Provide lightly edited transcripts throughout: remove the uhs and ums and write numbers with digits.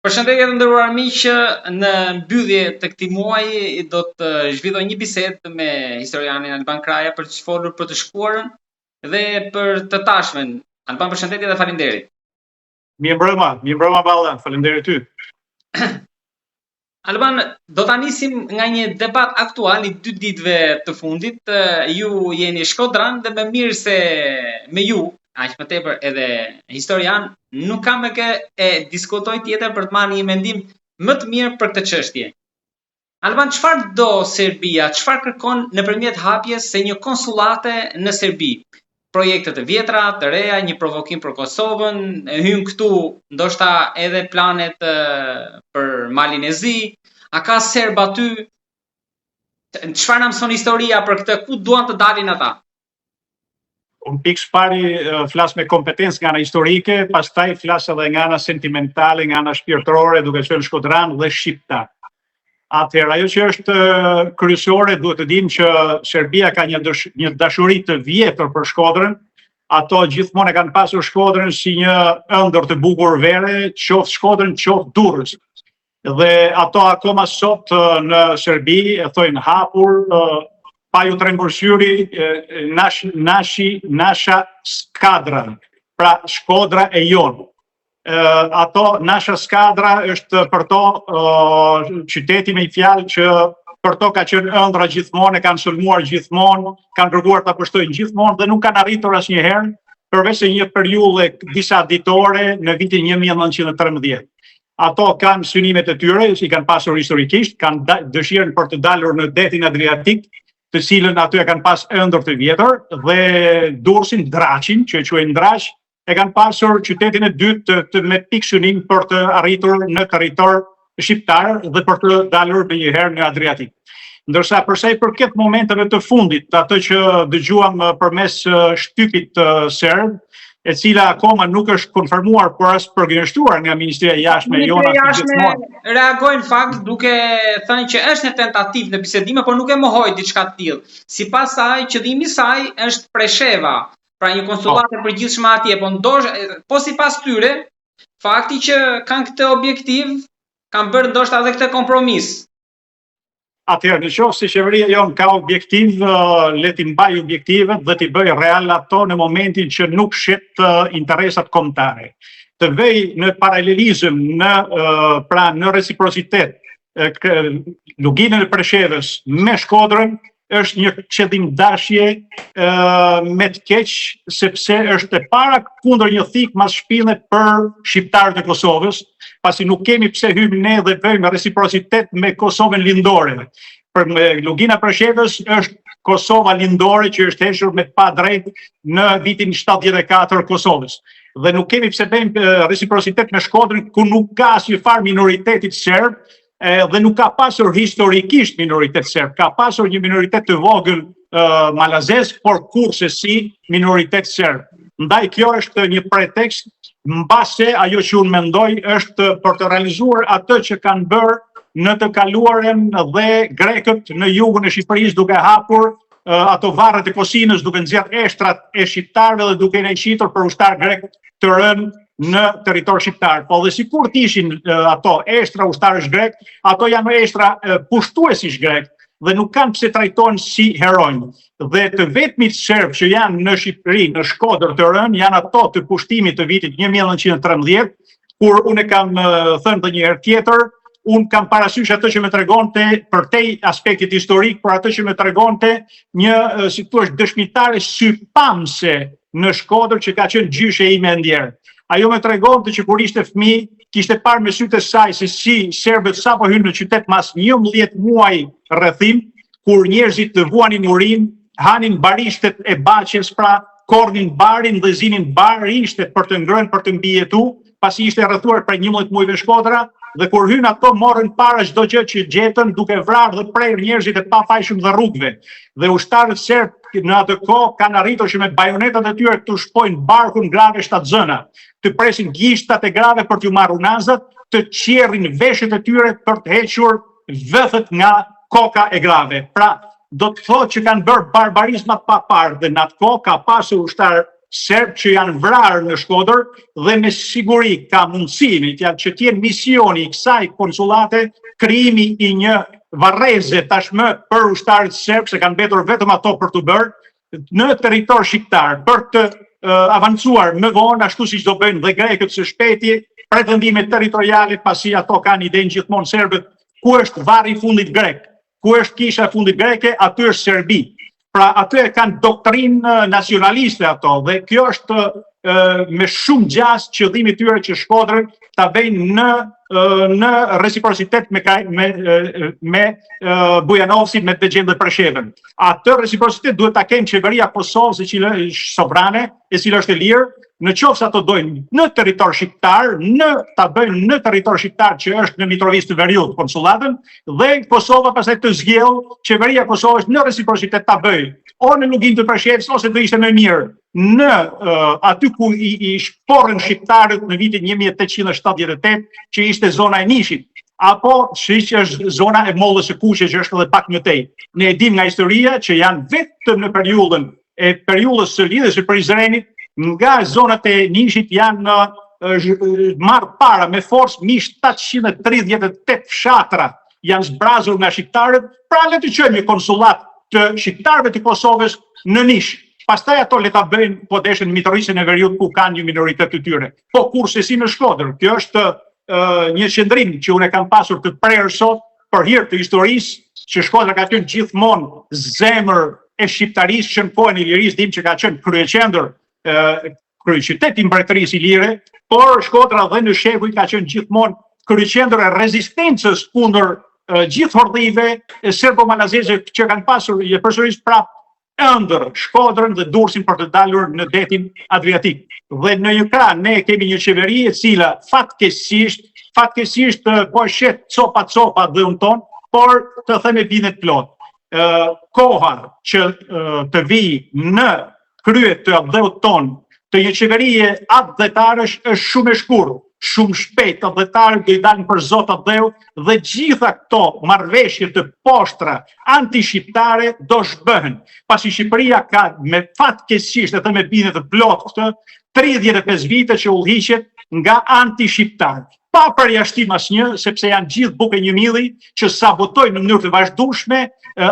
Përshëndetje të nderuar miq, në mbyllje të këtij muaji do të zhvilloj një bisedë me historianin Alban Kraja për të folur për të shkuarën dhe për të tashmen. Alban, përshëndetje dhe faleminderit. Mirëmbrëma Balla, faleminderit ty. Alban, do ta nisim nga një debat aktual i 2 ditëve të fundit. Ju jeni shkodran dhe më mirë se me ju, aq më tepër edhe historian, nuk kam e diskutoj tjetër për të marrë një mendim më të mirë për këtë çështje. Alban, çfarë do Serbia? Çfarë kërkon nëpërmjet hapjes së një konsullate në Serbi? Projekte të vjetra, të reja, një provokim për Kosovën, hyn këtu ndoshta edhe planet për Malin e Zi, a ka serb aty? Çfarë na mëson historia për këtë? Ku duan të dalin ata? Unë pikë pari flas me kompetencë nga ana historike, pastaj flas edhe nga ana sentimentale, nga ana shpirtërore, duke qenë shkodran dhe shqiptar. Atëherë, ajo që është kryesore, duhet të dimë që Serbia ka një dashuri të vjetër për Shkodrën. Ato gjithmonë e kanë pasur Shkodrën si një ëndër të bukur vere, qoftë Shkodrën, qoftë Durrës. Dhe ato akoma sot në Serbi e thojnë hapur, pa ju trembërsyri, nasha skadra, pra Shkodra e jonë. Ato nasha skadra është për to qyteti me fjalë që për to ka qenë ëndra gjithmonë, e kanë sulmuar gjithmonë, kanë kërkuar ta pushtojnë gjithmonë dhe nuk kanë arritur asnjëherë, përveç se një periudhë disa ditore në vitin 1913. Ato kanë synimet e tyre, i kanë pasur historikisht, kanë dëshirën për të dalur në detin Adriatik, të cilën aty e kanë pas ëndër të vjetër, dhe Durrësin, Draçin, që e quajnë Draç, e kanë pasur qytetin e dytë me pikë synim për të arritur në territor shqiptar dhe për të dalur njëherë në Adriatik. Ndërsa përsa i përket momenteve të fundit, ato që dëgjuam përmes shtypit serb, e cila akoma nuk është konfirmuar por as përgënjeshtuar nga Ministria e Jashtme e Jonas gjithmonë. Reagojnë fakt duke thënë që është një tentativë në bisedime, por nuk e mohoi diçka të tillë. Sipas saj, qëllimi i saj është Presheva, pra një konsullate përgjithshme atje, po sipas tyre, fakti që kanë këtë objektiv, kanë bërë ndoshta edhe këtë kompromis. Atëherë, në qoftë se qeveria jonë ka objektiv, le t'i mbaj objektivet dhe t'i bëj real ato në momentin që nuk shet interesat kombëtare. Të vej në paralelizëm, në reciprocitet, luginën e Preshevës me Shkodrën, është një qëllimdashje me të keq, sepse është e para kundër një thik mas shpinët për shqiptarët e Kosovës, pasi nuk kemi pse hymë ne dhe bëjmë reciprocitet me Kosovën lindore. Për lugina Preshevës është Kosova lindore që është heshur me pa drejt në vitin 74 Kosovës. Dhe nuk kemi pse bëjmë reciprocitet me Shkodrën, ku nuk ka asnjë farë minoritetit serb, dhe nuk ka pasur historikisht minoritet serb, ka pasur një minoritet të vogël malazes, por kurse si minoritet serb. Ndaj kjo është një pretekst, mbase ajo që unë mendoj është për të realizuar atë që kanë bërë në të kaluaren dhe grekët në jugën e Shqipërisë, duke hapur ato varret e Kosinës, duke nxjerrë eshtrat e shqiptarëve dhe duke nënqitur për ushtar grek të rënë në territor shqiptar. Po dhe sikur t'ishin ato eshtra ushtarësh grek, ato janë eshtra pushtuesish grek dhe nuk kanë pse trajtohen si heronj. Dhe të vetmit serb që janë në Shqipëri, në Shkodër të rënë, janë ato të pushtimit të vitit 1913, kur unë e kam thënë dhe një herë tjetër, unë kam parasysh atë që më tregonte për te aspektit historik, por atë që më tregonte një si thua dëshmitare sypamse në Shkodër që ka qenë gjyshe ime ndjerë. Ajo më tregonte që kur ishte fëmijë, kishte parë me sytë e saj se si serbët sapo hynë në qytet mas 11 muaj rrethim, kur njerëzit të vuanin urinë, hanin barishtet e Baçes, pra kornin barin dhe zinin barishtet për të ngrënë, për të mbijetu, pasi ishte rrethuar për 11 muajve Shkodra, dhe kur hyn ato morën para çdo gjë që gjetën, duke vrarë dhe prerë njerëzit e pafajshëm dhe rrugëve. Dhe ushtarët serb në atë kohë kanë arritur që me bajonetat e tyre të shpojnë barkun grave shtatzëna, të presin gishtat e grave për t'ju marrë unazat, të qerrin veshët e tyre për të hequr vëthët nga koka e grave. Pra, do të thotë që kanë bërë barbarizmat pa parë dhe në atë kohë ka pasur ushtar serb që janë vrarë në Shkodër dhe me siguri ka mundësimi që t'jenë misioni i kësaj konsulate krijimi i një varreze tashmë për ushtarët serb, se kanë mbetur vetëm ato për të bërë në territor shqiptar, për të avancuar më vonë ashtu siç do bëjnë dhe grekët së shpejti, pretendime territoriale, pasi ato kanë idenë gjithmonë serbët, ku është varri i fundit grek, ku është kisha e fundit greke, aty është Serbi. Pra aty kanë doktrinë nacionaliste ato dhe kjo është me shumë gjas qëllimi tyre që Shkodrën ta bëjnë në reciprocitet me Bujanovsin, me Dexhen dhe Preshevën. Atë reciprocitet duhet ta kenë qeveria Kosovës e cila është sovrane, e cila është e lirë, në qoftë se ato dojnë në territor shqiptar, ta bëjnë në territor shqiptar që është në Mitrovic të Veriut konsullatën, dhe Kosova pastaj të zgjellë, qeveria e Kosovës në reciprocitet ta bëjë o në Lugin të Preshevës, ose do ishte më mirë në aty ku i shporën shqiptarët në vitin 1878, që ishte zona e Nishit, apo që është zona e Mollës së Kuqe, që është edhe pak më tej. Ne e dim nga historia që janë vetëm në periudhën së lidhjes së Prizrenit, nga zonat e Nishit janë marrë para me forcë 1738 fshatra janë zbrazur nga shqiptarët, pra le të qojmë një konsullat të shqiptarëve të Kosovës në Nish. Pastaj ato le ta bëjnë po deshin Mitrovicin e Veriut ku kanë një minoritet të tyre. Po kurse si në Shkodër, kjo është një qendrim që unë kam pasur të prerë sot për hir të historisë, që Shkodra ka qenë gjithmonë zemër e shqiptarisë që në kohën e lirisë dim që ka qenë kryeqendër, kryeqytet i mbretërisë ilire, por Shkodra dhe në shekuj ka qenë gjithmonë kryeqendër e rezistencës kundër gjithë hordhive serbo-malazeze që kanë pasur përsërisht prapë ëndër Shkodrën dhe Durrësin për të dalur në detin Adriatik. Dhe në një krah ne kemi një qeveri e cila fatkeqësisht po shet copa dhëun ton, por të them e bindet plot. Koha që të vijë në krye të dhëut ton të një qeverie atdhetarësh është shumë e shkurtër. Shumë shpejt atdhetarët do i dalin për zot atdheu dhe gjitha këto marrëveshje të poshtra anti-shqiptare do shbëhen. Pasi Shqipëria ka me fatkeqësisht e me bindje të plot këtë 35 vite që udhëhiqet nga anti-shqiptarë. Pa përjashtim asnjë, sepse janë gjithë buke një milli që sabotojnë në mënyrë të vazhdueshme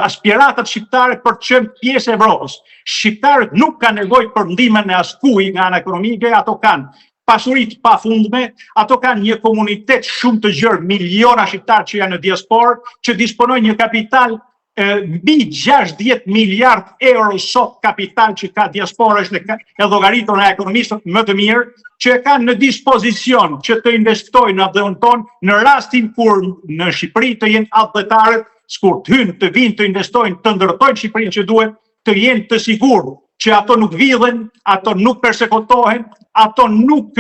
aspiratat shqiptare për të qenë pjesë e Evropës. Shqiptarët nuk kanë nevojë për ndihmën e askujt nga ana ekonomike, ato kanë pasurit pafundme, ato kanë një komunitet shumë të gjerë, miliona shqiptarë që janë në diasporë, që disponojnë një kapital mbi 60 miliard euro sot kapital që ka diaspora, është e llogaritur nga ekonomistët më të mirë, që kanë në dispozicion që të investojnë në dhëun ton në rastin kur në Shqipëri të jenë atdhetarët, kur të hynë, të vinë, të investojnë, të ndërtojnë Shqipërinë që duhet, të jenë të sigurë që ato nuk vidhen, ato nuk persekutohen, ato nuk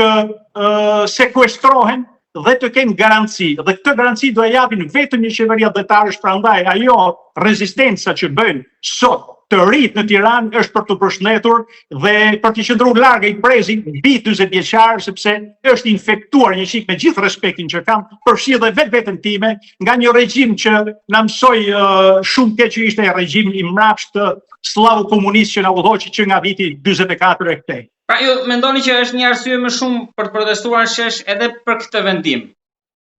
sekuestrohen dhe të kenë garanci. Dhe këtë garanci do e japin vetëm një qeveri atdhetarësh, prandaj ajo rezistenca që bëjnë sot të rritë në Tiranë është për të përshëndetur dhe për të qëndruar larg ai prezi mbi 40 vjeçar, sepse është infektuar një çik me gjithë respektin që kam, përfshi dhe vetveten time, nga një regjim që na mësoi shumë keq, që ishte regjim i mrapsht slavo komunist që na udhëhoqi që nga viti 44 e këtej. Pra ju mendoni që është një arsye më shumë për të protestuar shesh edhe për këtë vendim?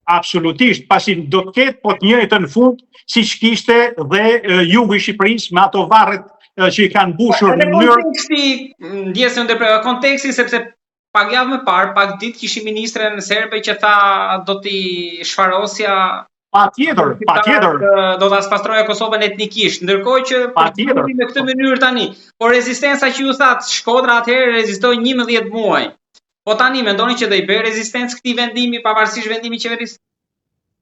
Absolutisht, pasi do të ketë po të njëjtën në fund siç kishte dhe jugu i Shqipërisë me ato varret që i kanë mbushur në mënyrë konteksti, sepse pak javë më parë, pak ditë kishim ministren serbe që tha do t'i shfarosja Patjetër. Do ta spastroja Kosovën etnikisht, ndërkohë që në këtë mënyrë tani, por rezistenca që ju thatë, Shkodra atëherë rezistoi 11 muaj. Po tani mendoni që do i bëj rezistencë këtij vendimi pavarësisht vendimit qeverisë?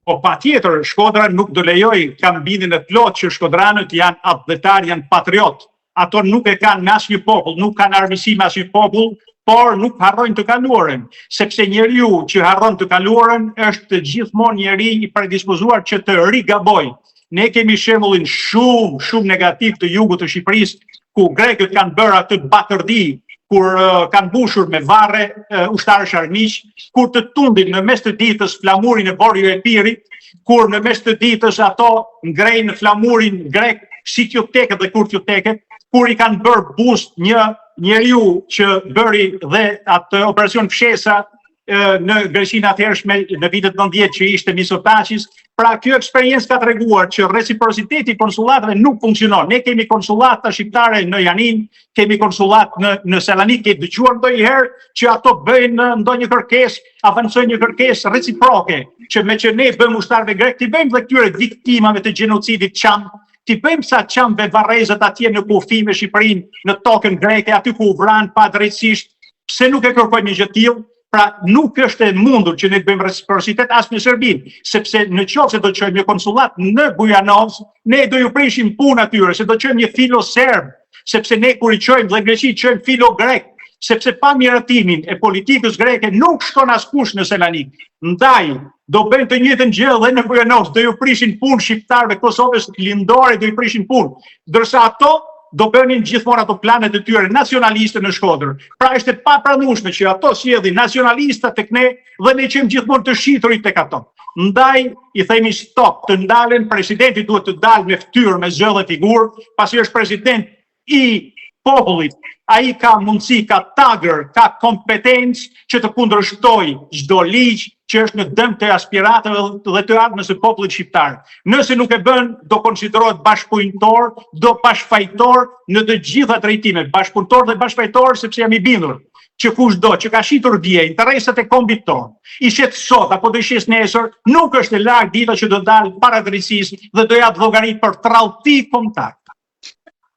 Po patjetër, Shkodra nuk do lejoj, kam bindjen e plot që shkodranët janë atdhetar, janë patriot. Ato nuk e kanë me asnjë popull, nuk kanë armiqësi me asnjë popull, por nuk harrojnë të kaluarën, sepse njeriu që harron të kaluarën është gjithmonë njeri i predispozuar që të rigabojë. Ne kemi shembullin shumë negativ të jugut të Shqipërisë, ku grekët kanë bërë atë bakërdi, kur kanë mbushur me varre ushtarësh armiq, kur të tundin në mes të ditës flamurin e Borjo e Pirit, kur në mes të ditës ato ngrejnë flamurin grek sikjoteket dhe kurtjoteket, kur i kanë bërë bust një njeriu që bëri dhe atë operacion fshesa në Greqinë atëhershme në vitet 90 që ishte Mitsotakis. Pra kjo eksperiencë ka treguar që reciprociteti i konsullatave nuk funksionon. Ne kemi konsullata shqiptare në Janin, kemi konsullat në Selanik, ke dëgjuar ndonjëherë që ato bëjnë ndonjë kërkesë, avancojnë një kërkesë reciproke, që me që ne bëjmë ushtarëve grek, ti bëjmë dhe këtyre viktimave të gjenocidit qam, ti bëjmë sa qamve varrezët atje në kufi me Shqipërinë, në tokën greke, aty ku u vran pa drejtësisht, pse nuk e kërkojmë një gjë të tillë? Pra nuk është e mundur që ne të bëjmë reciprocitet as me Serbinë, sepse në qoftë se do të çojmë një konsullat në Bujanovc, ne do ju prishim punë atyre, se do të çojmë një filo serb, sepse ne kur i çojmë dhe Greqi çojmë filo grek, sepse pa miratimin e politikës greke nuk shkon askush në Selanik. Ndaj do bëjnë të njëjtën gjë dhe në Bujanovc, do ju prishin punë shqiptarëve Kosovës lindore, do ju prishin punë, ndërsa ato do bënin gjithmonë ato planet e tyre nacionaliste në Shkodër. Pra është e papranueshme që ato sjellin nacionalista tek ne dhe ne qemë gjithmonë të shiturit tek ato. Ndaj i themi stop, të ndalen, presidenti duhet të dalë me fytyrë, me zë dhe figurë, pasi është president i popullit. Ai ka mundësi, ka tagër, ka kompetencë që të kundërshtojë çdo ligj që është në dëm të aspiratëve dhe të ardhmës së popullit shqiptar. Nëse nuk e bën, do konsiderohet bashkëpunëtor, do bashkëfajtor në të gjitha drejtimet, bashkëpunëtor dhe bashkëfajtor, sepse jam i bindur që kushdo që ka shitur dje interesat e kombit tonë, i shet sot apo do i shes nesër, nuk është e larg dita që do dalë para drejtësisë dhe do ja llogarit për tradhti kombëtar.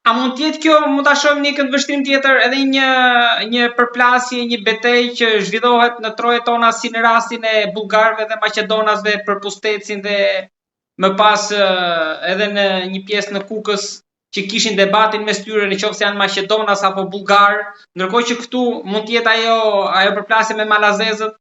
A mund të jetë kjo, mund ta shohim një këndvështrim tjetër, edhe një përplasje, një betejë që zhvillohet në trojet tona si në rastin e bullgarëve dhe maqedonasve për pustecin dhe më pas edhe në një pjesë në Kukës që kishin debatin mes tyre në qoftë se janë maqedonas apo bullgar, ndërkohë që këtu mund të jetë ajo përplasje me malazezët?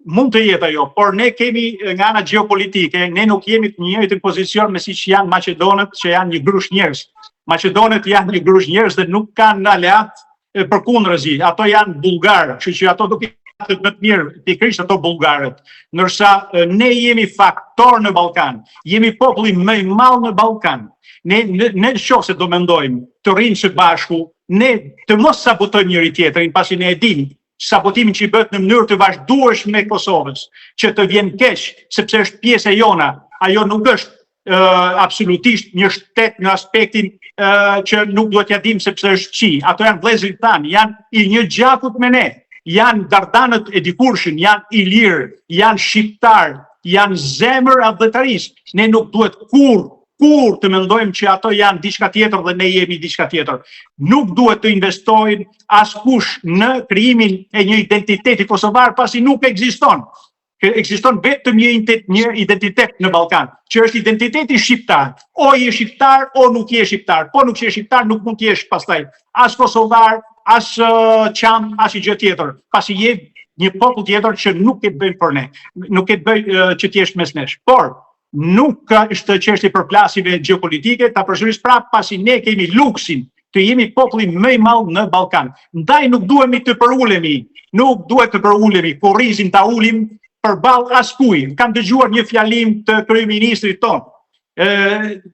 Mund të jetë ajo, por ne kemi nga ana gjeopolitike, ne nuk jemi në një njëjtin pozicion me siç janë maqedonët që janë një grush njerëz. Maqedonët janë një grush njerëz dhe nuk kanë aleat përkundërzi. Ato janë bullgarë, kështu që ato do të jetë më të mirë pikërisht ato bullgarët. Ndërsa ne jemi faktor në Ballkan, jemi populli më i madh në Ballkan. Ne nëse do mendojmë të rrinë së bashku, ne të mos sabotojmë njëri tjetrin, pasi ne e dimë sabotimin që i bëhet në mënyrë të vazhdueshme me Kosovës, që të vjen keq, sepse është pjesë e jona, ajo nuk është absolutisht një shtet në aspektin që nuk duhet ja dim sepse është qi. Ato janë vëllezërit tanë, janë i një gjakut me ne, janë dardanët e dikurshën, janë ilirë, janë shqiptarë, janë zemër adhëtarisë. Ne nuk duhet kur të mendojmë që ato janë diçka tjetër dhe ne jemi diçka tjetër. Nuk duhet të investojnë askush në krijimin e një identiteti kosovar pasi nuk ekziston. Ekziston vetëm një identitet në Ballkan, që është identiteti shqiptar. O je shqiptar, o nuk je shqiptar. Po nuk je shqiptar, nuk mund të jesh pastaj as kosovar, as qam, as i gjë tjetër. Pasi je një popull tjetër që nuk e bën për ne, nuk e bëj që të jesh mes nesh. Por nuk është çështje përplasjeve gjeopolitike, ta përsëris prapë pasi ne kemi luksin të jemi populli më i madh në Ballkan. Ndaj nuk duhemi të përulemi, nuk duhet të përulemi, kurrizin ta ulim përballë askujt. Kam dëgjuar një fjalim të kryeministrit tonë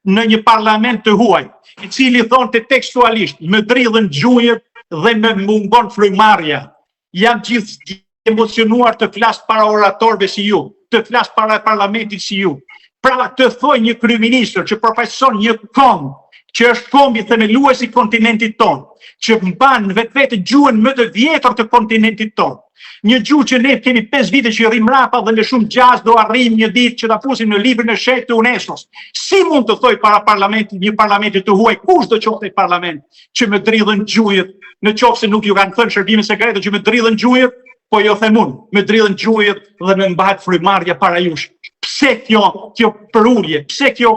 në një parlament të huaj, i cili thonte tekstualisht, më dridhen gjunjët dhe më mungon frymarrja. Jam gjithë emocionuar të flas para oratorëve si ju, të flas para parlamentit si ju. Pra të thoj një kryeministër që përfaqëson një kom, që është kombi themelues i kontinentit tonë, që mban vetvete gjuhën më të vjetër të kontinentit tonë. Një gjuhë që ne kemi 5 vite që rrim rapa dhe me shumë gjaz do arrim një ditë që ta fusim në librin e shenjtë të UNESCO-s. Si mund të thoj para parlamentit, një parlamenti të huaj, kush do qofte parlament, që më dridhen gjujët, në qoftë se nuk ju kanë thënë shërbimet sekrete që më dridhen gjujët, po jo them unë, më dridhen gjujët dhe më mbahet frymarrja para jush. Pse kjo përulje, pse kjo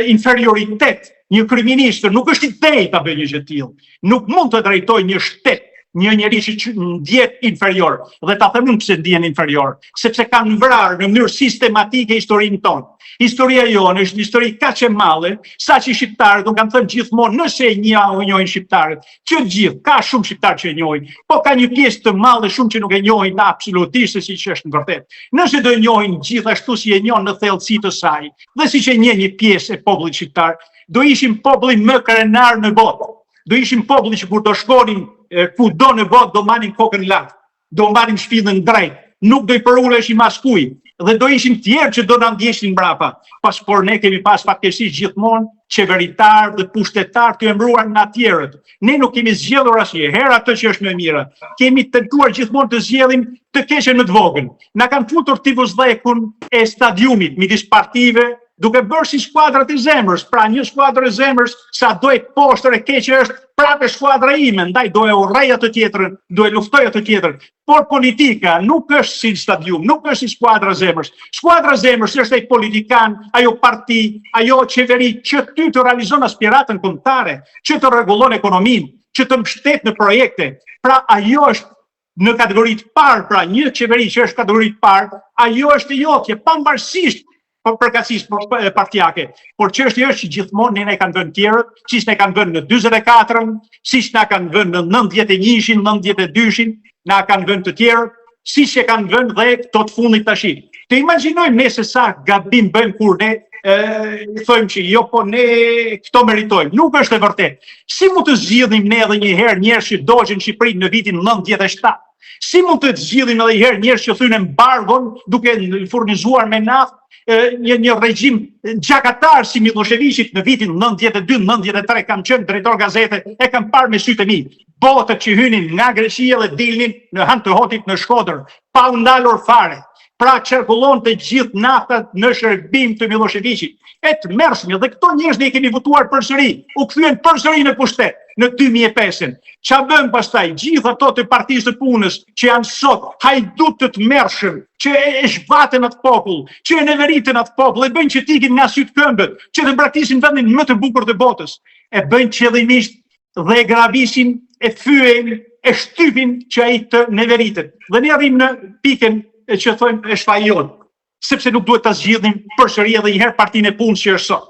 inferioritet? Një kryeministër nuk është i drejtë ta bëjë një gjë të tillë. Nuk mund të drejtojë një shtet, një njerëz që ndjet inferior, dhe ta them unë pse ndjen inferior, sepse kanë vrarë në mënyrë sistematike historinë tonë. Historia jonë është një histori kaq e madhe, saqë shqiptarët do kanë thënë gjithmonë, nëse e njohin shqiptarët, që gjithë, ka shumë shqiptarë që e njohin, po ka një pjesë të madhe shumë që nuk e njohin absolutisht se siç është në vërtet. Nëse do e njohin gjithashtu si e njohin në thellësi të saj, dhe siç e njeh një pjesë e popullit shqiptar, do ishim populli më krenar në botë. do ishim populli që kur do shkonin kudo në botë do marrin kokën lart, do marrin shpinën drejt, nuk do i përuleshim askuj, dhe do ishin tjerë që do na ndjeshin mbrapa. Por ne kemi pas fatkeqësisht gjithmonë qeveritar dhe pushtetar të emëruar nga tjerët. Ne nuk kemi zgjedhur asnjëherë atë që është më mirë. Kemi tentuar gjithmonë të zgjedhim të keqen më të vogël. Na kanë futur tifozllëkun e stadiumit midis partive, duke bërë si skuadrat e zemrës. Pra një skuadër e zemrës, sa do e poshtër e keqe është prapë skuadra ime, ndaj do e urrej atë tjetrën, do e luftoj atë tjetrën. Por politika nuk është si stadium, nuk është si skuadra zemrës. Skuadra zemrës është ai politikan, ajo parti, ajo qeveri që ty të realizon aspiratën kombëtare, që të rregullon ekonominë, që të mbështet në projekte. Pra ajo është në kategoritë parë, pra një qeveri që është kategoritë parë, ajo është jotje, pavarësisht përkatësisë partijake. Por çështja është që gjithmonë ne kanë vënë tjerët, siç ne kanë vënë në 44-ën, siç na kanë vënë në 91-shin, 92-shin, na kanë vënë të tjerët, siç e kanë vënë dhe këto të fundit tash. Të imagjinojmë ne se sa gabim bëjmë kur ne thojmë që jo, po ne këto meritojmë. Nuk është e vërtetë. Si mund të zgjidhim ne edhe një herë njerëz që dogjën në Shqipëri në vitin 97? Si mund të zgjidhim edhe një herë njerëz që thynë embargon duke furnizuar me naftë një regjim gjakatar si Miloševićit në vitin 92-93, kam qenë drejtor gazete, e kam parë me sytë e mi. Botët që hynin nga Greqia dhe dilnin në Han të Hotit në Shkodër, pa u ndalur fare. Pra qarkullon të gjithë naftat në shërbim të Miloševićit. E të mërshme, dhe këto njerëz ne kemi votuar përsëri, u kthyen përsëri në pushtet në 2005. Qa bëm pastaj, gjithë ato të partisë të punës që janë sot hajdut të mërshëm, që e shbaten atë popull, që e neveritën atë popull, e bëjnë që tikin nga sytë këmbët, që të mbratisin vendin më të bukur të botës, e bëjnë qëllimisht dhe e gravisin, e fyën, e shtypin që ai të neveritën. Dhe ne arrim në pikën që thojmë e shfajon, sepse nuk duhet të zgjidhim përsëri edhe një herë partinë e punës që është sot.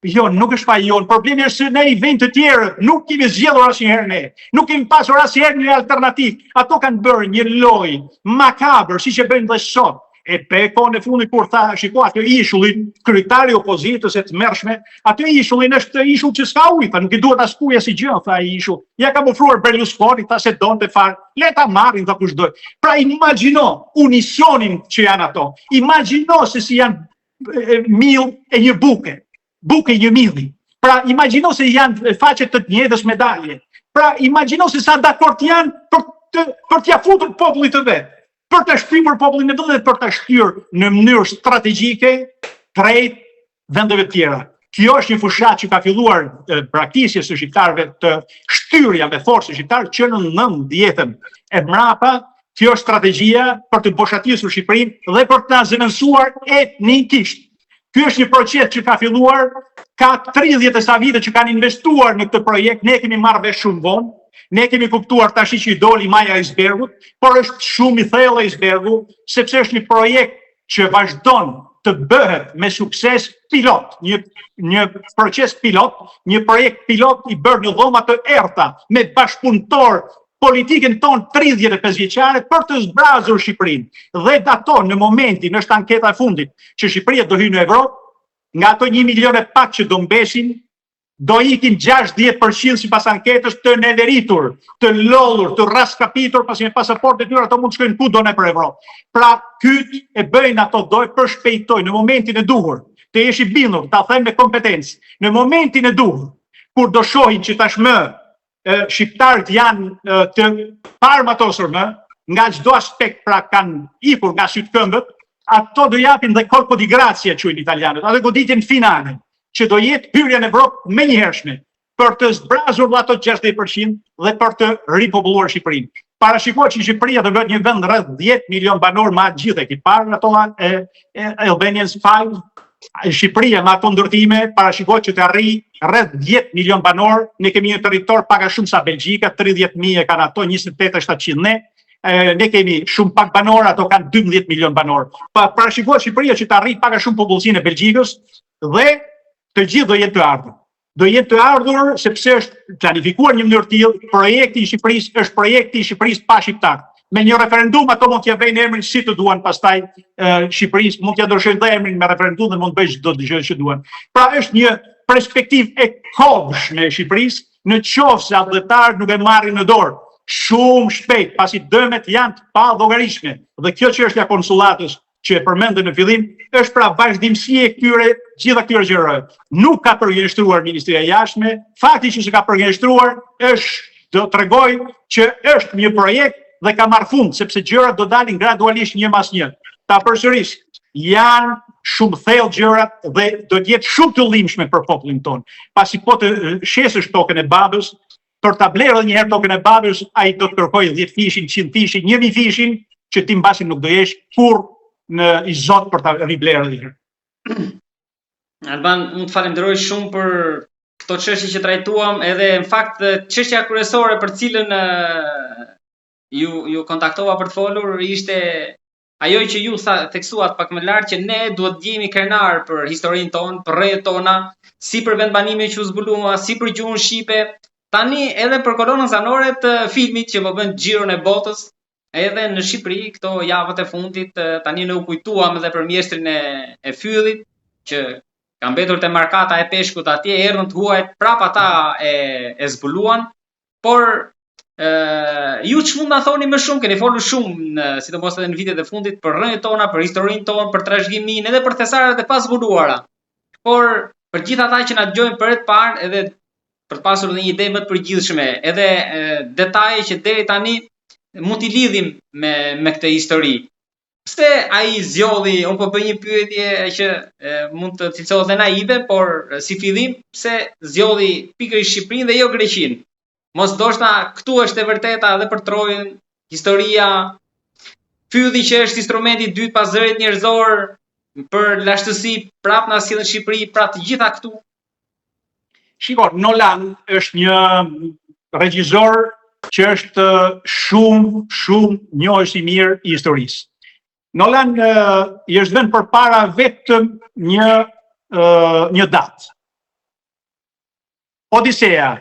Jo, nuk është fajon. Problemi është se ne i vend të tjerë nuk kemi zgjedhur asnjëherë ne. Nuk kemi pasur asnjëherë një alternativë. Ato kanë bërë një lojë makabër, siç e bëjnë dhe sot. E pe kohën e fundit kur tha, shiko atë ishullin, kryetari i opozitës e të mërshme, atë ishullin është ishull që s'ka ujë, nuk i duhet as kuja si gjë, tha ai ishull. Ja kam ofruar Berlusconi, tha se donte fare, le ta marrin tha kush do. Pra imagjino unisonin që janë ato. Imagjino se si janë mill e një buke. Buke një milli. Pra imagjino se janë faqe të njëjtës medalje. Pra imagjino se sa dakord janë për t'ia futur popullit të vet, për të shtypur popullin e vet dhe për të shtyrë në mënyrë strategjike drejt vendeve të tjera. Kjo është një fushat që ka filluar praktikisjes së shqiptarëve të shtyrjave forcë shqiptare që në 90-ën e mrapa. Kjo është strategjia për të boshatisur Shqipërinë dhe për të zëvendësuar etnikisht. Ky është një proces që ka filluar, ka 30 e sa vite që kanë investuar në këtë projekt, ne kemi marrë vesh shumë vonë, ne kemi kuptuar tash që i doli maja e icebergut, por është shumë i thellë e icebergu, sepse është një projekt që vazhdon të bëhet me sukses pilot, një proces pilot, një projekt pilot i bërë në dhoma të errta, me bashkëpunëtor politikën tonë 35 vjeçare për të zbrazur Shqipërinë dhe daton në momentin, është anketa e fundit, që Shqipëria do hyjë në Evropë, nga ato 1 milion e pak që do mbeshin, do ikin 60% sipas anketës të neveritur, të lollur, të raskapitur, pasi me pasaportë e tyre ato mund të shkojnë kudo në për Evropë. Pra kyt e bëjnë ato dojë për shpejtoj në momentin e duhur, të jesh i bindur, ta them me kompetencë, në momentin e duhur, kur do shohin që tashmë shqiptarët janë të parmatosur nga çdo aspekt, pra kanë ikur nga sytë këmbët, ato do japin dhe colpo di grazia quajnë italianët, atë goditjen finale, që do jetë hyrja në Evropë me njëhershme për të zbrazur ato 60% dhe për të ripopulluar Shqipërinë. Parashikoj që Shqipëria do bëhet një vend rreth 10 milion banor me atë gjithë ekipar ato Albanians 5. Shqipëria me ato ndërtime parashikoj që të arrijë rreth 10 milion banor, ne kemi një territor pak a shumë sa Belgjika, 30.000 e kanë ato, 28.700 ne. Ne kemi shumë pak banor, ato kanë 12 milion banor. Parashikoj Shqipëria që të arrijë pak a shumë popullsinë e Belgjikës dhe të gjithë do jetë të ardhur. Do jetë të ardhur sepse është planifikuar një mënyrë tillë, projekti i Shqipërisë është projekti i Shqipërisë pa shqiptar. Me një referendum ato mund t'ia vëjnë emrin si të duan, pastaj Shqipërisë mund t'ia ndryshojnë dhe emrin me referendum dhe mund të bëjë çdo gjë që duan. Pra është një perspektivë e kohshme e Shqipërisë në qoftë se adhëtarët nuk e marrin në dorë shumë shpejt, pasi dëmet janë të pa llogaritshme. Dhe kjo çështja konsullatës që e përmendën në fillim është pra vazhdimësi e gjitha këtyre gjërave. Nuk ka përgjigjëstruar Ministria e Jashtme, fakti që s'ka përgjigjëstruar do t'rregoj që është një projekt dhe ka marrë fund, sepse gjërat do dalin gradualisht një mas një. Ta përsëris, janë shumë thellë gjërat dhe do të jetë shumë të llimshme për popullin tonë. Pasi po të shesësh tokën e babës, për ta blerë edhe një herë tokën e babës, ai do të kërkojë 10 fishin, 100 fishin, 1000 fishin, që ti mbasi nuk do jesh kur në i Zot për ta riblerë edhe një herë. Alban, unë të falenderoj shumë për këto çështje që trajtuam, edhe në fakt çështja kryesore për cilën ju kontaktova për të folur ishte ajo që ju theksuat pak më lart, që ne duhet të jemi krenar për historinë tonë, për rrethet tona, si për vendbanime që u zbulua, si për gjuhën shqipe, tani edhe për kolonën zanore të filmit që po bën xhiron e botës, edhe në Shqipëri këto javët e fundit, tani ne u kujtuam edhe për mjeshtrin e Fyllit, që ka mbetur te markata e peshkut atje, erdhën të huajt, prap ata e zbuluan, por ju ç'mund na thoni më shumë, keni folur shumë, sidomos edhe në vitet e fundit, për rrënjët tona, për historinë tonë, për trashëgiminë, edhe për thesaret e pazbuluara. Por për gjithë ata që na dëgjojnë për herë të parë, edhe për të pasur një ide më të përgjithshme, edhe detaje që deri tani mund t'i lidhim me këtë histori. Pse ai zgjodhi, unë po bëj një pyetje që mund të cilësohet dhe naive, por si fillim, pse zgjodhi pikërisht Shqipërinë dhe jo Greqinë? Mos ndoshta këtu është e vërteta edhe për Trojën, historia, Fylli që është instrumenti i dytë pas zërit njerëzor për lashtësi, prap na sjellën në Shqipëri, pra të gjitha këtu. Shiko, Nolan është një regjisor që është shumë njohës i mirë i historisë. Nolan i është dhënë përpara vetëm një datë. Odiseja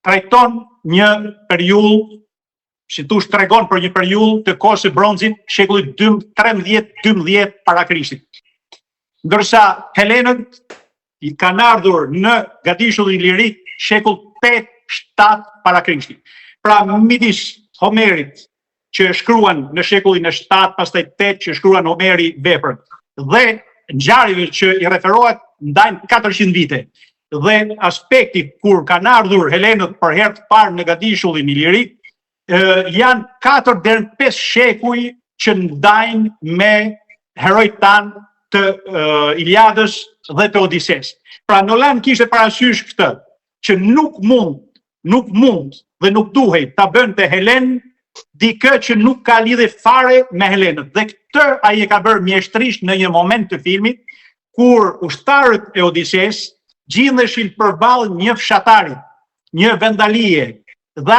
trajton një periudhë, si thush tregon për një periudhë të kohës së bronzit, shekullit 13-12 para Krishtit. Ndërsa Helenët i kanë ardhur në Gadishullin Lirik shekull 8-7 para Krishtit. Pra midis Homerit që shkruan në shekullin e 7, pastaj 8 që shkruan Homeri veprën, dhe ngjarjeve që i referohet ndajnë 400 vite. Dhe aspekti kur kanë ardhur Helenët për herë të parë në Gadishullin Lirik, janë 4 deri në 5 shekuj që ndajnë me herojt tanë të Iliadës dhe të Odises. Pra Nolan kishte parasysh këtë, që nuk mund dhe nuk duhej ta bënte Helen dikë që nuk ka lidhje fare me Helenët. Dhe këtë ai e ka bërë mjeshtrisht në një moment të filmit, kur ushtarët e Odises gjindeshin përballë një fshatari, një vendalije, dhe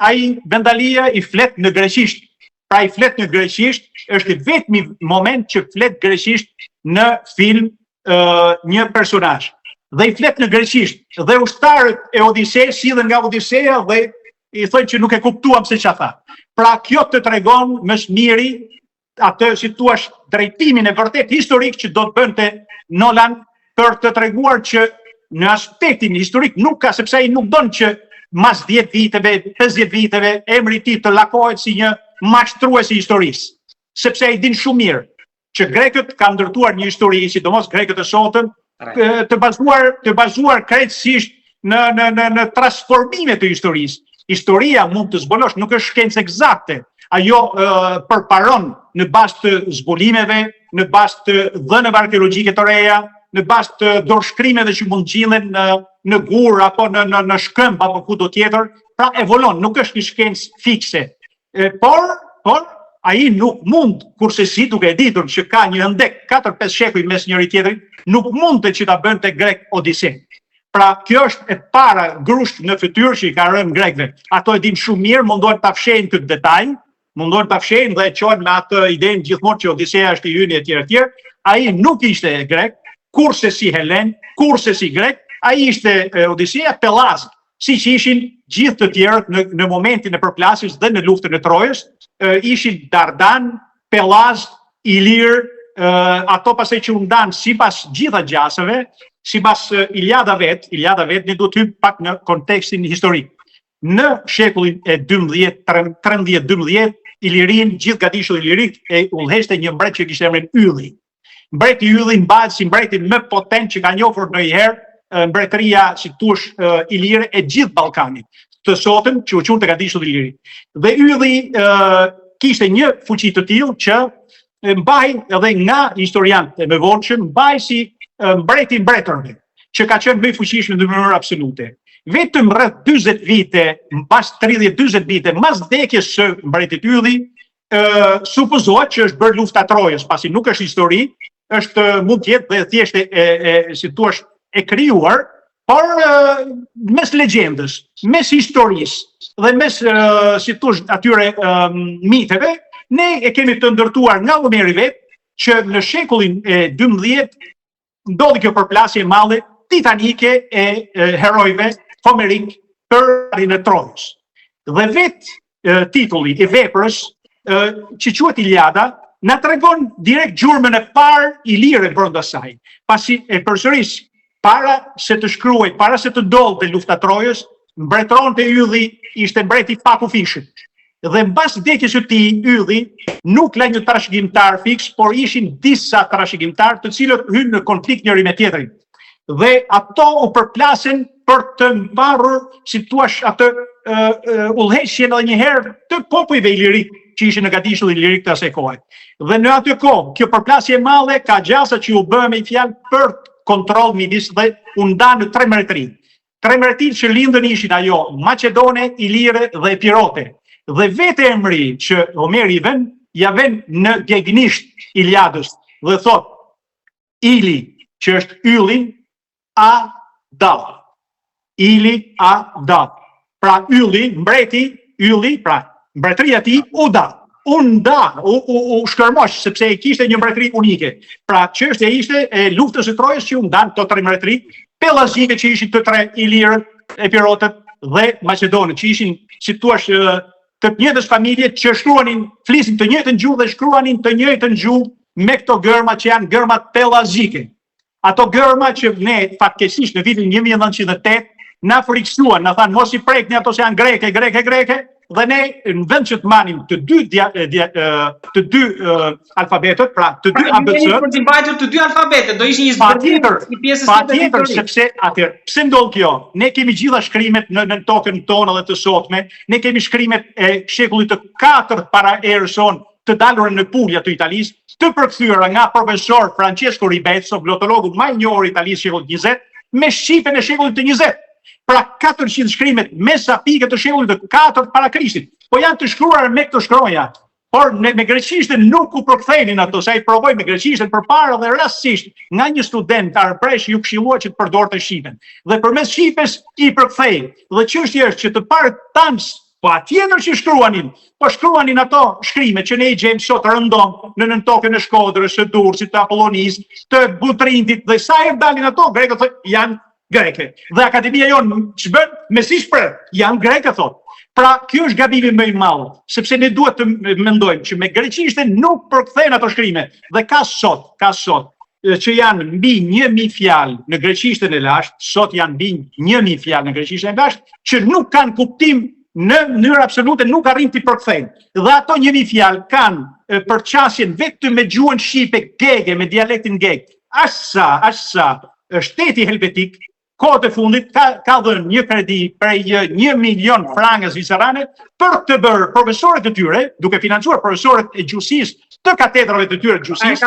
ai vendalia i flet në greqisht. Pra i flet në greqisht, është vetmi moment që flet greqisht në film një personazh. Dhe i flet në greqisht, dhe ushtarët e Odiseja sillen nga Odiseja dhe i thonë që nuk e kuptuam se ç'a tha. Pra kjo të tregon më së miri atë, si thua, drejtimin e vërtet historik që do të bënte Nolan për të treguar që në aspektin historik nuk ka, sepse ai nuk don që mas 10 viteve, 50 viteve, emri i tij të lakohet si një mashtrues i historisë. Sepse ai din shumë mirë që grekët kanë ndërtuar një histori, sidomos grekët e sotëm, të bazuar krejtësisht në transformime të historisë. Historia mund të zbulosh, nuk është shkencë eksakte. Ajo përparon në bazë të zbulimeve, në bazë të dhënave arkeologjike të reja, në bazë të dorëshkrimeve që mund gjillen në gur apo në shkëmb apo kudo tjetër, pra evolon, nuk është një shkencë fikse. Por ai nuk mund, kurse si duke e ditur që ka një ndek 4-5 shekuj mes njëri tjetrit, nuk mund të që ta bënte grek Odisej. Pra kjo është e para grusht në fytyrë që i ka rënë grekëve. Ato e din shumë mirë, mundohen ta fshehin këtë detaj, mundohen ta fshehin dhe e çojnë me atë idenë gjithmonë që Odiseja është i hyni etj. Ai nuk ishte grek, kurse si Helen, kurse si grek, ai ishte Odiseja Pellaz, siç ishin gjithë të tjerët në momentin e përplasjes dhe në luftën e Trojës, ishin Dardan, Pellaz, Ilir, ato pastaj që u ndan sipas gjitha gjasave, sipas Iliada vet, ne duhet të hyjmë pak në kontekstin historik. Në shekullin e 13-12, Ilirin, gjithë gatishulli ilirik e udhëheshte një mbret që kishte emrin Ylli. Mbreti Ylli mbahet si mbreti më potent që ka njohur ndonjëherë mbretëria, si thuaç, ilire e gjithë Ballkanit, të sotëm që u quante gatishulli ilirik. Dhe Ylli kishte një fuqi të tillë që mbahej edhe nga historianët e mëvonshëm, mbahej si mbreti i mbretërve, që ka qenë më i fuqishëm në mënyrë absolute. Vetëm rreth 40 vite, pas 30-40 vite, mas vdekjes së mbretit Ylli, supozohet që është bërë lufta Trojës, pasi nuk është histori, është mund të jetë dhe thjesht si thua e krijuar, por mes legjendës, mes historisë dhe mes si thua atyre miteve, ne e kemi të ndërtuar nga Homeri vet që në shekullin e 12 ndodhi kjo përplasje e madhe titanike e herojve homerik për arrin e Trojës. Dhe vetë titulli i veprës që quhet Iliada na tregon direkt gjurmën e parë ilire brenda saj. Pasi e përsëris, para se të shkruaj, para se të ndodhte lufta Trojës, mbretëronte Ylli ishte mbreti pa kufishit. Dhe mbas vdekjes së tij, Ylli nuk la një trashëgimtar fiks, por ishin disa trashëgimtar të cilët hynë në konflikt njëri me tjetrin. Dhe ato u përplasen për të mbarur, si thua, atë udhëheqjen edhe një herë të popujve ilirik që ishin në gatishulli ilirik të asaj kohe. Dhe në atë kohë, kjo përplasje e madhe ka gjasa që u bë me fjalë për kontroll midis dhe u nda në tre mbretëri. Tre mbretëri që lindën ishin ajo Maqedone, Ilire dhe Epirote. Dhe vetë emri që Homeri ja vën në gegnisht Iliadës dhe thot Ili, që është Ylli, Ili pra Ylli, mbreti Ylli, pra mbretëria e tij u shkërmosh sepse e kishte një mbretëri unike. Pra çështja ishte e luftës së Trojës që u ndan këto tre mbretëri pellazike që ishin të tre Ilirët, Epirotët dhe Maqedonët, që ishin si thua të njëjtës familje që flisin të njëjtën gjuhë dhe shkruanin të njëjtën gjuhë me këto gërma që janë gërmat pellazike. Ato gërma që ne fatkeqësisht në vitin 1908 na friksuan, na thanë mos i prekni ato se janë greke, dhe ne në vend që të marrim të dy alfabetet, pra të dy ABC, për të mbajtur të dy alfabetet, do ishin një zbërthim i pjesës patjetër, sepse atëherë pse ndodh kjo? Ne kemi gjitha shkrimet në tokën tonë dhe të sotme, ne kemi shkrimet e shekullit të 4 para erës sonë, të dalura në Puglia të Italisë, të përkthyera nga profesor Francesco Ribezzo, glotologu më i njohur i Italisë shekullit 20, me shqipen e shekullit të 20. Pra 400 shkrimet me sapike të shekullit të 4 para Krishtit. Po janë të shkruar me këto shkronja, por me greqishten nuk u përkthenin ato, sa i provoj me greqishten përpara dhe rastësisht nga një student arpresh ju këshillua që të përdorte shqipen. Dhe përmes shqipes i përkthej. Dhe çështja është që të parë tans po atjetër që shkruanin ato shkrime që ne i gjejmë sot rëndom në tokën e Shkodrës, së Durrësit, të Apollonisë, të Butrindit, dhe sa herë dalin ato, grekët thotë janë greke. Dhe akademia jonë ç'bën? Me si shpreh, janë greke thotë. Pra, kjo është gabimi më i madh, sepse ne duhet të mendojmë që me greqishten nuk përkthehen ato shkrime. Dhe ka sot që janë mbi 1000 fjalë në greqishten e lashtë, sot janë mbi 1000 fjalë në greqishten e lashtë që nuk kanë kuptim në mënyrë absolute, nuk arrin të përkthejnë. Dhe ato 1000 fjalë kanë përqasjen vetëm me gjuhën shqipe gege, me dialektin geg. Asa shteti helvetik kohët e fundit ka dhënë një kredi prej 1 milion franga zvicerane për të bërë profesorët e tyre, duke financuar profesorët e gjuhësisë të katedrave të tyre të gjuhësisë,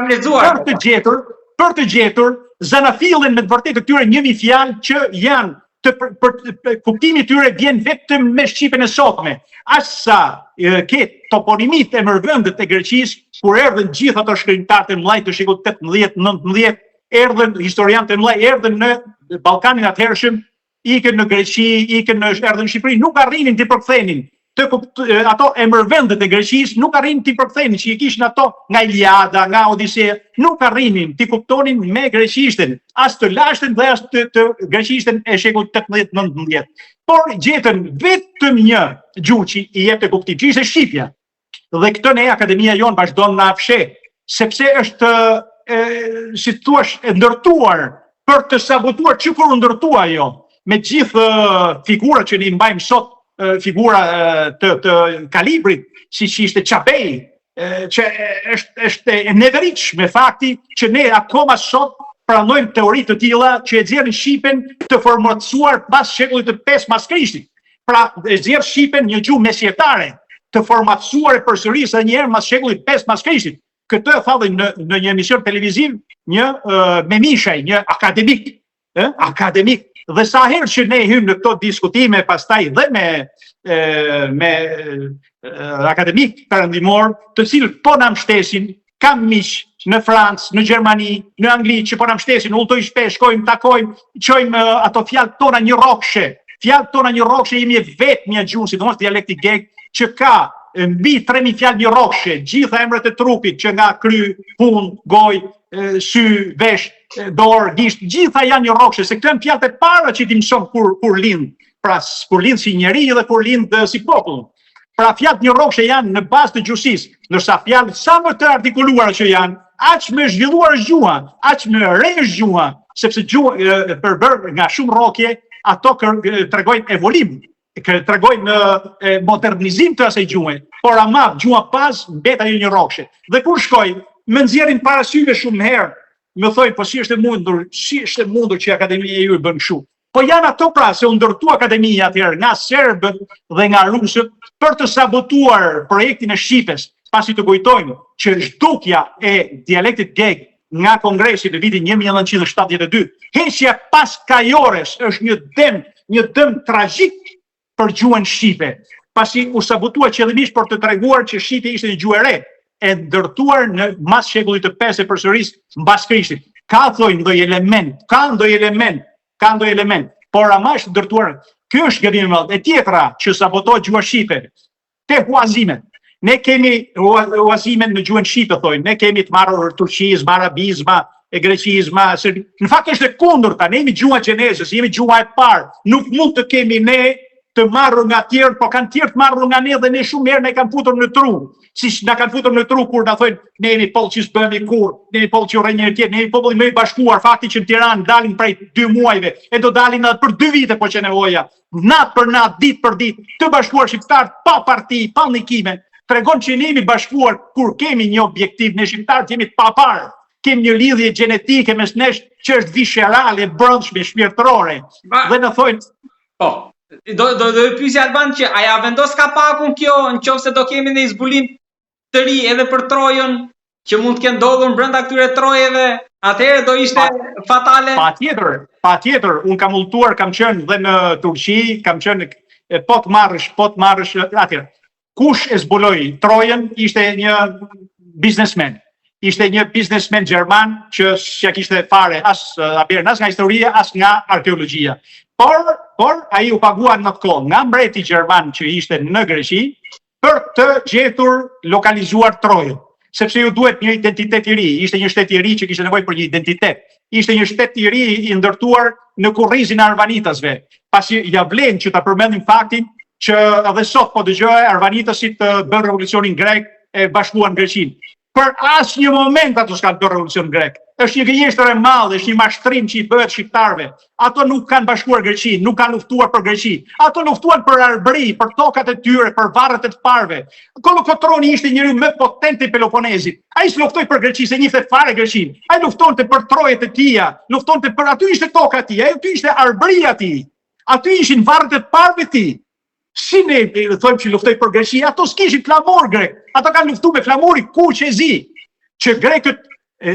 për të gjetur zanafillin me të vërtetë të tyre 1000 fjalë që janë për kuptimi tyre vjen vetëm me shqipen e sotme. Asa ke toponimit e mërvëndet e Greqisë, kur erdhën gjithë ato shkrimtarë të mëdhenj të shekullit 18-19, erdhën historiantë të mëdhenj, erdhën në Ballkanin atëhershëm, ikën në Greqi, erdhën në Shqipëri, nuk arrinin të përkthenin. Ato emërvendet e Greqisë nuk arrinin të përkthenin, që i kishin ato nga Iliada, nga Odiseja, nuk arrinin të kuptonin me greqishten, as të lashten dhe as të greqishten e shekullit 18-19. Por gjetën vetëm një gjuhë që i jepte kuptim, që ishte shqipja. Dhe këtë ne akademia jonë vazhdon na fshe, sepse është si thua e ndërtuar për të sabotuar që kur ndërtua ajo, me gjithë figurat që ne mbajmë sot, figura të kalibrit, si që ishte Çapej, që është e neveritshme fakti që ne akoma sot pranojmë teori të tilla që e nxjerrin Shqipen të formatsuar pas shekullit të 5 mas Krishtit. Pra e nxjerr Shqipen një gjuhë mesjetare, të formatsuar e përsërisë edhe një herë mas shekullit 5 mas Krishtit. Këtë e thalli në një emision televiziv me Mishaj, një akademik, akademik. Dhe sa herë që ne hymë në këto diskutime pastaj dhe me akademik perëndimor, të cilët po na mbështesin, kam miq në Francë, në Gjermani, në Angli që po na mbështesin, udhtoj shpesh, shkojmë, takojmë, çojmë ato fjalët tona një rrokshe. Fjalët tona një rrokshe jemi vetë një gjuhë, sidomos dialekti geg, që ka mbi 3000 fjalë një rrokshe, gjitha emrat e trupit që nga kry, punë, gojë, sy, vesh, dorë, gisht, gjitha janë një rrokshe, se këto janë fjalët e para që ti mëson kur lind. Pra kur lind si njeri dhe kur lind si popull. Pra fjalët një rrokshe janë në bazë të gjuhësisë, ndërsa fjalët sa më të artikuluara që janë, aq më zhvilluar është gjuha, aq më re është gjuha, sepse gjuha përbër nga shumë rrokje, ato tregojnë evolim, tregojnë modernizim të asaj gjuhe, por ama gjuha pas mbet ajo një rrokshe. Dhe kur shkoj, më nxjerrin para syve shumë herë, më thojnë, po si është e mundur që akademia ju bën kështu. Po janë ato pra se u ndërtua akademia atëherë nga serbët dhe nga rusët për të sabotuar projektin e Shqipes, pasi të kujtojmë që zhdukja e dialektit geg nga kongresi në vitin 1972, heqja pas kajores është një dëm tragjik për gjuhën shqipe, pasi u sabotua qëllimisht për të treguar që shqipe ishte një gjuhë e re, e ndërtuar në mas shekullit të 5 e përsërisë mbas Krishtit. Ka ndonjë element, por ama është ndërtuar. Ky është gabimi i madh. E tjetra që sabotohet gjuha shqipe, te huazimet. Ne kemi huazimet në gjuhën shqipe, thojnë, ne kemi të marrur turqizma, arabizma, e greqizma, në fakt është e kundërta, ne jemi gjuha gjenesës, jemi gjuha e parë, nuk mund të kemi ne të marrur nga tjerë, po kanë tjerë të marrur nga ne dhe ne shumë herë ne kanë futur në tru. Si na kanë futur në tru kur na thonë ne jemi poll që s'bëhemi kur, ne jemi poll që urrejnë njëri tjetrin, ne jemi popull më i bashkuar, fakti që në Tiranë dalin prej 2 muajve, e do dalin edhe për 2 vite po që nevoja, natë për natë, ditë për ditë, të bashkuar shqiptarët pa parti, pa ndikime, tregon që ne jemi bashkuar kur kemi një objektiv, ne shqiptarët jemi të paparë, kemi një lidhje gjenetike mes nesh që është viscerale, brendshme, shpirtërore. Dhe na thonë, po Do pyesja Alban që a ja vendos kapakun kjo nëse do kemi një zbulim të ri edhe për Trojën që mund të kenë ndodhur brenda këtyre trojeve, atëherë do ishte fatale. Patjetër, unë kam udhëtuar, kam qenë dhe në Turqi, kam qenë po të marrësh atje. Kush e zbuloi Trojën ishte një biznesmen. Ishte një biznesmen gjerman që s'ja kishte fare as nga historia, as nga arkeologjia. Por ai u pagua në atë kohë nga mbreti gjerman që ishte në Greqi për të gjetur lokalizuar Trojën, sepse ju duhet një identitet i ri, ishte një shtet i ri që kishte nevojë për një identitet. Ishte një shtet i ri i ndërtuar në kurrizin e arvanitasve. Pasi ja vlen që ta përmendim faktin që edhe sot po dëgjoj arvanitasit të bën revolucionin grek e bashkuan Greqinë. Për asnjë moment ato s'kan bërë revolucion grek. Është një gënjeshtër e madhe, është një mashtrim që i bëhet shqiptarëve. Ato nuk kanë bashkuar Greqinë, nuk kanë luftuar për Greqi. Ato luftuan për arbëri, për tokat e tyre, për varret e të parëve. Kolokotroni ishte njeriu më potent i Peloponezit. Ai s'luftoi për Greqi, se njihte fare Greqinë. Ai luftonte për trojet e tija, luftonte për aty ishte toka e tij, aty ishte arbëria e tij. Aty ishin varret e të parëve të tij. Si ne thojmë që luftoi për Greqi, ato s'kishin flamur grek. Ato kanë luftuar me flamuri kuqezi, që grekët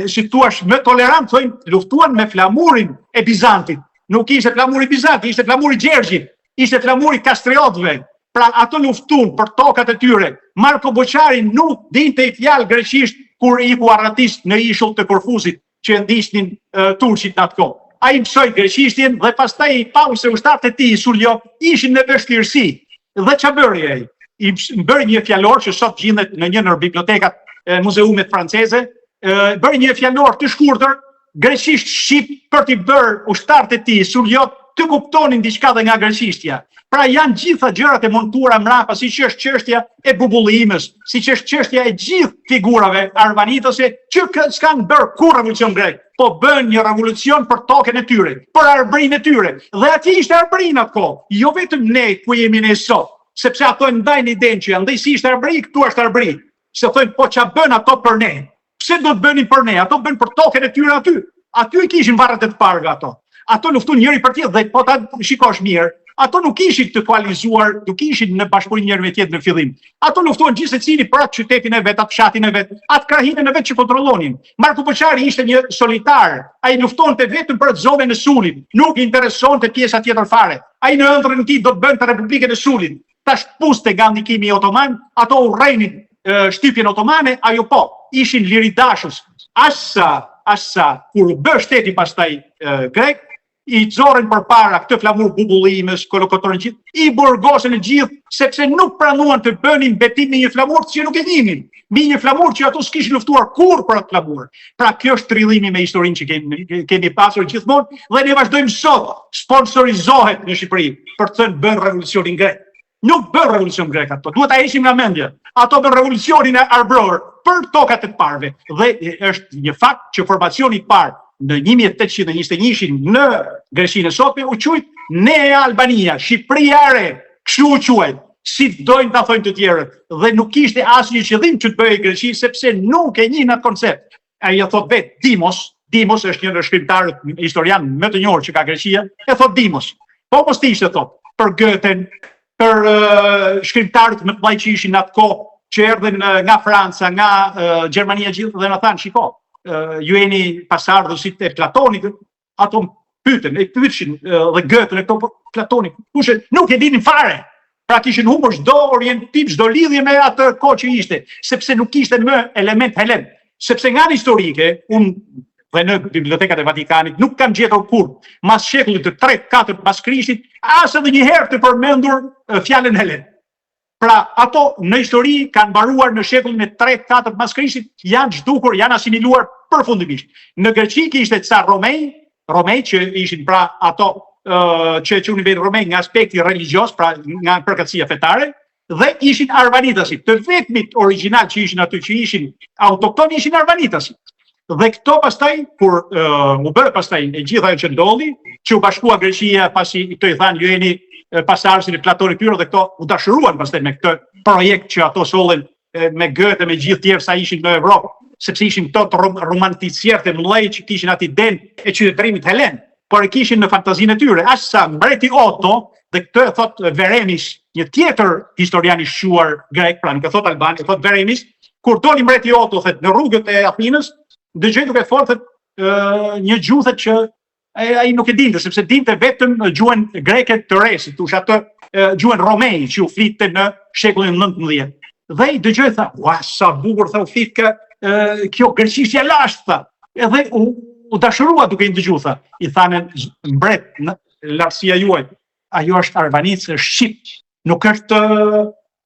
si thua më tolerant, thojnë luftuan me flamurin e Bizantit. Nuk ishte flamuri Bizantit, ishte flamuri Gjergjit, ishte flamuri Kastriotëve. Pra ato luftuan për tokat e tyre. Marko Boçari nuk dinte i fjalë greqisht kur iku arratis në ishull të Korfusit që ndiqnin turqit në atë kohë. Ai mësoi greqishtin dhe pastaj i pau se ushtarët e tij suljo ishin në vështirësi. Dhe ç'a bëri ai? I bëri një fjalor që sot gjendet në një ndër bibliotekat e muzeumet franceze, bëri një fjalor të shkurtër greqisht shqip për t'i bërë ushtarët e tij suljot të kuptonin diçka dhe nga greqishtja. Pra janë gjitha gjërat e montuara mrapa, siç është çështja e bubullimës, siç është çështja e gjithë figurave arvanitase që s'kan bërë kur revolucion grek, po bën një revolucion për tokën e tyre, për arbrinë e tyre. Dhe atje ishte arbrinë atko, jo vetëm ne ku jemi ne sot, sepse ato ndajnë idenë që andaj si ishte arbri, këtu është arbri. Se thonë po ç'a bën ato për ne. Pse do të bënin për ne? Ato bën për tokën e tyre aty. Aty i kishin varret e të parga ato. Ato luftuan njëri për tjetër dhe po ta shikosh mirë, ato nuk ishin të koalizuar, nuk ishin në bashkëpunim njëri me tjetrin në fillim. Ato luftuan gjithë secili për atë qytetin e vet, atë fshatin e vet, atë krahinën e vet që kontrollonin. Marko Poçari ishte një solitar, ai luftonte vetëm për zonën e Sulit, nuk i interesonte pjesa tjetër fare. Ai në ëndrrën e tij do të bënte Republikën e Sulit. Tash puste nga ndikimi otoman, ato urrejnin shtypjen otomane, ajo po, ishin liridashës. Asa kur bë shteti pastaj grek, i zorën përpara këtë flamur bubullimës, kolokotorën gjithë, i burgosën e gjithë, sepse nuk pranuan të bënin betim me një flamur që nuk e dinin, me një flamur që ato s'kishin luftuar kur për atë flamur. Pra kjo është trilimi me historinë që kemi pasur gjithmonë dhe ne vazhdojmë sot, sponsorizohet në Shqipëri për të thënë bën revolucionin grek. Nuk bën revolucion grek ato, duhet ta heqim nga mendja. Ato bën revolucionin e arbror për tokat e parëve. Dhe është një fakt që formacioni i parë në 1821 në Greqinë e sotme u quajt Nea Albania, Shqipëria e re, kështu u quajt, si dojnë ta thojnë të tjerët, dhe nuk kishte asnjë qëllim që të bëhej Greqi sepse nuk e njeh atë koncept. Ai e thot vet Dimos është një nga shkrimtarët historian më të njohur që ka Greqia, e thot Dimos. Po mos ishte thot për Goethen, për shkrimtarët më të mëdhenj që ishin atë kohë, që erdhen nga Franca, nga Gjermania gjithë dhe na thanë, shiko, ju jeni pasardhësit e Platonit, ato pyetshin dhe Goethen e këto Platonit, kush nuk e dinin fare. Pra kishin humbur çdo orientim, çdo lidhje me atë kohë që ishte, sepse nuk kishte më element helen. Sepse nga ana historike, unë dhe në bibliotekat e Vatikanit nuk kam gjetur kur, mas shekullit të 3-4 pas Krishtit, as edhe një herë të përmendur fjalën helen. Pra ato në histori kanë mbaruar në shekullin e 3-4 pas Krishtit, janë zhdukur, janë asimiluar përfundimisht. Në Greqi kishte ca Romej që ishin pra ato që quhen vetë Romej nga aspekti religios, pra nga përkatësia fetare, dhe ishin arvanitasit. Të vetmit origjinal që ishin aty, që ishin autokton, ishin arvanitasit. Dhe këto pastaj, kur u bërë pastaj e gjitha ajo që ndodhi, që u bashkua Greqia pasi këto i thanë ju jeni pasardhësit e Platonit tyre dhe këto u dashuruan pastaj me këtë projekt që ato sollen me Goethe me gjithë tjerë sa ishin në Evropë, sepse ishin këto romanticierë të mëdhenj që kishin atë idenë e qytetërimit helen, por e kishin në fantazinë e tyre. As sa mbreti Otto, dhe këtë e thot Veremis, një tjetër historian i shquar grek, pra nuk e thot Alban, e thot Veremis, kur doli mbreti Otto thet në rrugët e Athinës, dëgjoi duke folë një gjuhë që ai nuk e dinte, sepse dinte vetëm gjuhën greke të re, si thosh atë gjuhën romej që u flitte në shekullin 19. Dhe i dëgjoi tha, "Ua, sa bukur tha u flit kjo greqishtja lashtë tha." Edhe u dashurua duke i dëgjuar tha. I thanë mbret, lartësia juaj, ajo është arvanicë, është shqip, nuk është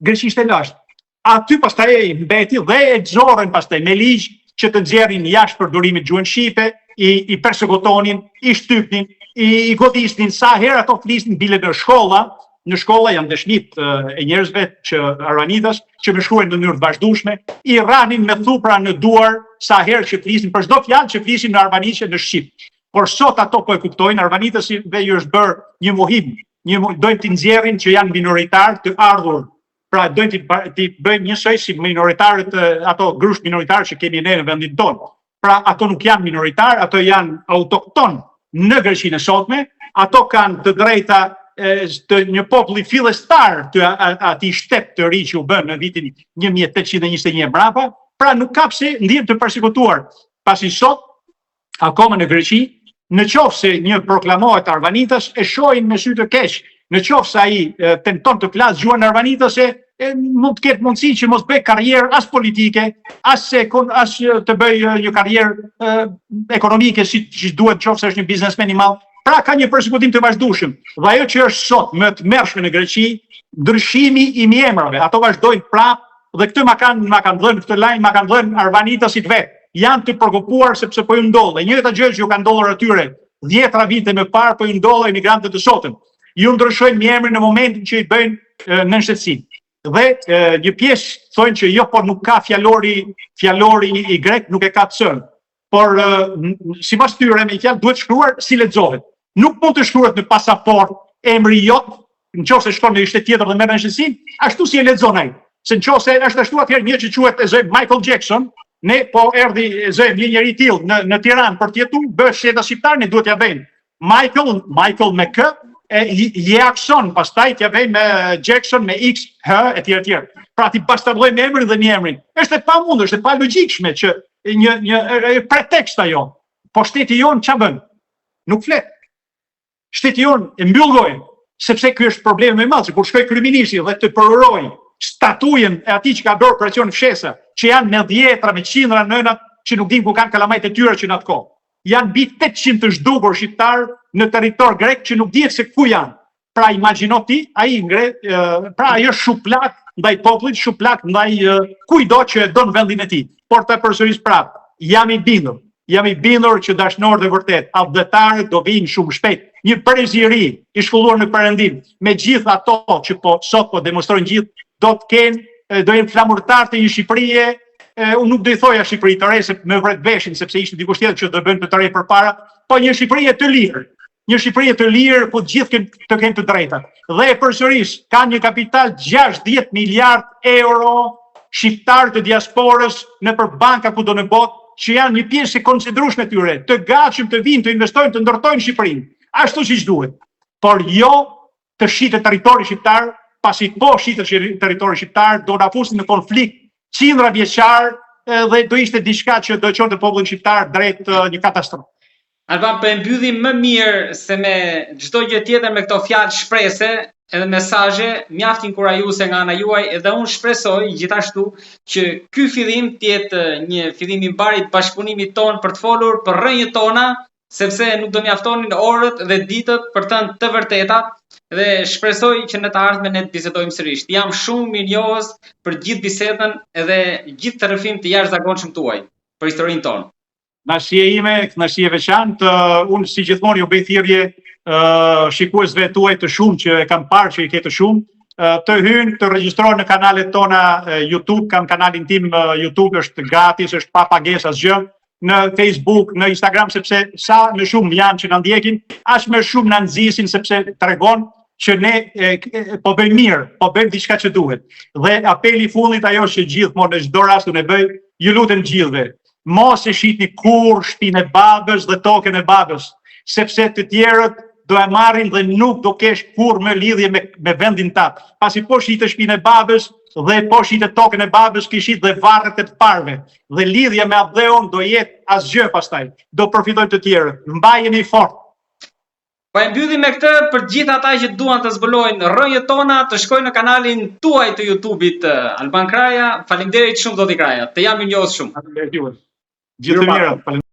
greqisht e lashtë. Aty pastaj mbeti dhe e xorën pastaj me ligj që të nxjerrin jashtë përdorimit gjuhën shqipe, i persekutonin, i shtypnin, i godisnin, sa herë ato flisnin bile në shkolla janë dëshmit e njerëzve që arvanitas, që më shkruajnë në mënyrë të vazhdueshme, i rranin me thupra në duar sa herë që flisnin për çdo fjalë që flisin në arvaniqe në shqip. Por sot ato po e kuptojnë, arvanitasi dhe ju është bërë një mohim, dojnë t'i nxjerrin që janë minoritar të ardhur. Pra dojnë t'i bëjnë njësoj si minoritarët, ato grusht minoritar që kemi ne në vendin tonë. Pra ato nuk janë minoritar, ato janë autokton në Greqinë e sotme, ato kanë të drejta të një populli fillestar të atij shtep të ri që u bën në vitin 1821 mbrapa, pra nuk ka pse ndihen të përsekutuar. Pasi sot, akoma në Greqi, në qoftë se një proklamohet arvanitas, e shohin me sy të keq. Në qoftë se ai tenton të flasë gjuhën arvanitase, mund të ketë mundësi që mos bëj karrierë as politike, as të bëj një karrierë ekonomike si duhet, qoftë se është një biznesmen i madh. Pra ka një përsekutim të vazhdueshëm. Dhe ajo që është sot më të mërshme në Greqi, ndryshimi i mjemrave, ato vazhdojnë prapë dhe këtë ma kanë dhënë këtë lajm, ma kanë dhënë arvanitasit vetë. Janë të përkupuar sepse po ju ndodh. Dhe njëjta gjë që ju ka ndodhur atyre 10 vite më parë, po i ndodhe emigrantët të sotëm. Ju ndryshojnë mjemrin në momentin që i bëjnë në shtetësi. Dhe një pjesë thonë që jo, por nuk ka fjalori i grek, nuk e ka të sën. Por sipas tyre me fjalë duhet shkruar si lexohet. Nuk mund të shkruhet në pasaport emri jot, nëse shkon në një shtet tjetër dhe merr në shtetësi, ashtu si e lexon ai. Se nëse është ashtu atëherë një që quhet e zëjmë Michael Jackson, ne po erdhi e zëjmë një njeri tillë në Tiranë për të jetuar, bëhet shteta shqiptar, ne duhet ja bëjmë Michael me K, Jackson, pastaj t'ja vej me Jackson, me X, H, etj. Pra ti bastardojmë emrin dhe mjemrin. Është e pamundur, është e palogjikshme që një pretekst ajo. Po shteti jon ç'a bën? Nuk flet. Shteti jon e mbyll gojën, sepse ky është problemi më i madh, kur shkoi kryeministri dhe të përoroi statujen e atij që ka bërë operacion fshesa, që janë me dhjetra, me qindra nëna që nuk din ku kanë kalamajt e tyre që në atë kohë. Janë mbi 800 të zhdukur shqiptar në territor grek që nuk dihet se ku janë. Pra imagjino ti, ai pra ajo shuplak ndaj popullit, shuplak ndaj kujdo që don vendin e tij. Por ta përsëris prapë, jam i bindur që dashnorët e vërtet, avdhetarët do vinë shumë shpejt. Një preziri i shkolluar në Perëndim, me gjithë ato që sot po demonstrojnë gjithë, do jenë flamurtar të një Shqipërie. Unë nuk do i thoja Shqipëri të re, se me vret veshin, sepse ishte dikush tjetër që do bëjnë të re përpara, po një Shqipëri të lirë. Një Shqipëri të lirë, ku të gjithë të kenë të drejta. Dhe përsëris, ka një kapital 60 miliard euro shqiptarë të diasporës nëpër banka kudo në botë, që janë një pjesë e konsiderueshme e tyre, të gatshëm të vinë, të investojnë, të ndërtojnë Shqipërinë, ashtu siç duhet. Por jo të shitet territori shqiptar, pasi po shitet territori shqiptar, do na fusin në konflikt qindra vjeçar dhe do ishte diçka që do çonte popullin shqiptar drejt një katastrofë. Alban, po e mbyllim më mirë se me çdo gjë tjetër me këto fjalë shprese edhe mesazhe mjaft inkurajuese nga ana juaj, edhe unë shpresoj gjithashtu që ky fillim të jetë një fillim i mbarit bashkëpunimit ton për të folur për rrënjët tona, sepse nuk do mjaftonin orët dhe ditët për të vërtetat, dhe shpresoj që në të ardhmen ne të bisedojmë sërish. Jam shumë mirënjohës për gjithë bisedën edhe gjithë të rrëfim të jashtëzakonshëm tuaj për historinë tonë. Kënaqësia ime, kënaqësi e veçantë, unë si gjithmonë ju bëj thirrje shikuesve tuaj të shumë që e kam parë që i ke të shumë, të hyjnë, të regjistrohen në kanalet tona YouTube, kam kanalin tim YouTube, është gratis, është pa pagesë asgjë, në Facebook, në Instagram, sepse sa më shumë janë që na ndjekin, aq më shumë na nxisin, sepse tregon që ne po bëjmë mirë, po bëjmë diçka që duhet. Dhe apeli i fundit ajo që gjithmonë në çdo rast unë e bëj, ju lutem gjithëve, mos e shitni kur shtëpinë e babës dhe tokën e babës, sepse të tjerët do e marrin dhe nuk do kesh kur më lidhje me vendin tat. Pasi po shitet shtëpinë e babës dhe po shitet tokën e babës, kishit dhe varret e të parëve. Dhe lidhja me Abdheun do jetë asgjë pastaj. Do përfitojnë të tjerët. Mbajeni fort. Po e mbyllim me këtë për gjithë ata që duan të zbulojnë rrënjët tona, të shkojnë në kanalin tuaj të YouTube-it Alban Kraja. Faleminderit shumë zoti Kraja. Të jam mirënjohës shumë. Faleminderit juve. Gjithë të mirë.